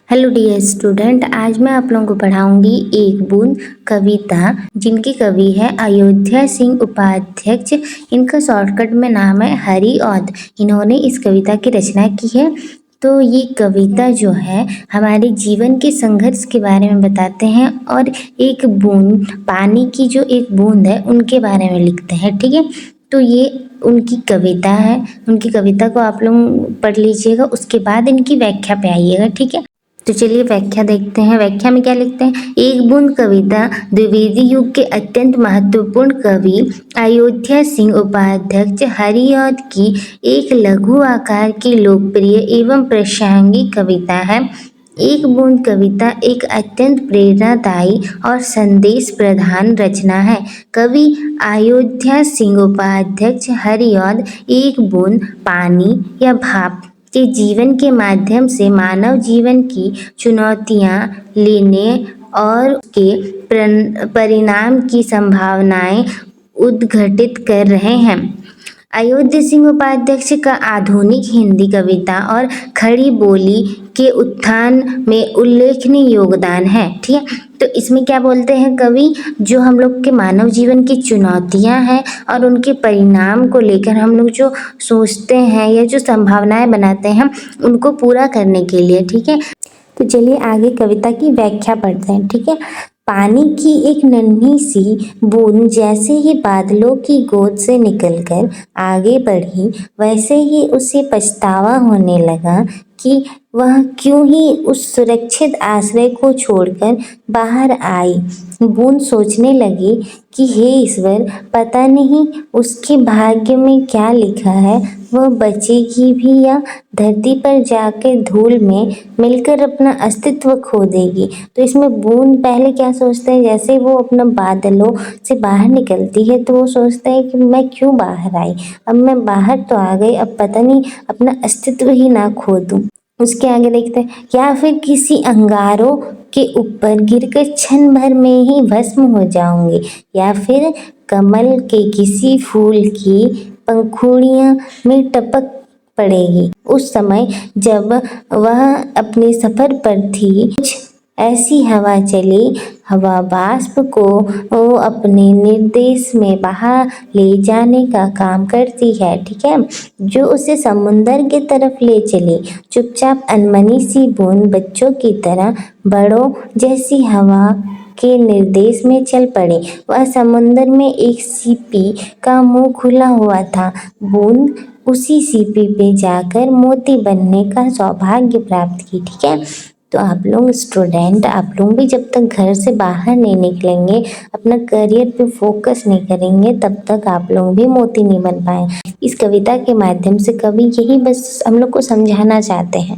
Hello dear student, आज मैं आप लोगों को पढ़ाऊंगी एक बूंद कविता जिनके कवि है अयोध्या सिंह उपाध्याय। इनका शॉर्टकट में नाम है हरि औध। इन्होंने इस कविता की रचना की है। तो ये कविता जो है हमारे जीवन के संघर्ष के बारे में बताते हैं और एक बूंद पानी की जो एक बूंद है उनके बारे में लिखते हैं। ठीक है, तो ये उनकी कविता है। उनकी कविता को आप लोग पढ़ लीजिएगा, उसके बाद इनकी व्याख्या पे आइएगा। ठीक है, तो चलिए व्याख्या देखते हैं। व्याख्या में क्या लिखते हैं? एक बूंद कविता द्विवेदी युग के अत्यंत महत्वपूर्ण कवि अयोध्या सिंह उपाध्याय हरिऔध की एक लघु आकार की लोकप्रिय एवं प्रासंगिक कविता है। एक बूंद कविता एक अत्यंत प्रेरणादायी और संदेश प्रधान रचना है। कवि अयोध्या सिंह उपाध्याय हरिऔध एक बूंद पानी या भाप के जीवन के माध्यम से मानव जीवन की चुनौतियां लेने और उसके परिणाम की संभावनाएं उद्घाटित कर रहे हैं। अयोध्या सिंह उपाध्याय का आधुनिक हिंदी कविता और खड़ी बोली के उत्थान में उल्लेखनीय योगदान है। ठीक है, तो इसमें क्या बोलते हैं कवि, जो हम लोग के मानव जीवन की चुनौतियां हैं और उनके परिणाम को लेकर हम लोग जो सोचते हैं या जो संभावनाएं बनाते हैं उनको पूरा करने के लिए। ठीक है, तो चलिए आगे कविता की व्याख्या पढ़ते हैं। ठीक है, पानी की एक नन्ही सी बूंद जैसे ही बादलों की गोद से निकलकर आगे बढ़ी, वैसे ही उसे पछतावा होने लगा कि वह क्यों ही उस सुरक्षित आश्रय को छोड़कर बाहर आई। बूंद सोचने लगी कि हे ईश्वर, पता नहीं उसके भाग्य में क्या लिखा है, वह बचेगी भी या धरती पर जाकर धूल में मिलकर अपना अस्तित्व खो देगी। तो इसमें बूंद पहले क्या सोचते हैं, जैसे वो अपना बादलों से बाहर निकलती है तो वो सोचते हैं कि मैं क्यों बाहर आई, अब मैं बाहर तो आ गई, अब पता नहीं अपना अस्तित्व ही ना खो दूं। उसके आगे देखते हैं, या फिर किसी अंगारों के ऊपर गिरकर क्षण भर में ही भस्म हो जाऊंगी, या फिर कमल के किसी फूल की पंखुड़ियों में टपक पड़ेगी। उस समय जब वह अपने सफर पर थी, कुछ ऐसी हवा चली, हवा वाष्प को अपने निर्देश में बाहर ले जाने का काम करती है। ठीक है, जो उसे समुंदर की तरफ ले चली। चुपचाप अनमनी सी बूंद बच्चों की तरह बड़ों जैसी हवा के निर्देश में चल पड़े। वह समुंदर में एक सीपी का मुंह खुला हुआ था। बूंद उसी सीपी पे जाकर मोती बनने का सौभाग्य प्राप्त की। ठीक है, तो आप लोग स्टूडेंट, आप लोग भी जब तक घर से बाहर नहीं निकलेंगे, अपना करियर पे फोकस नहीं करेंगे, तब तक आप लोग भी मोती नहीं बन पाए। इस कविता के माध्यम से कवि यही बस हम लोग को समझाना चाहते हैं।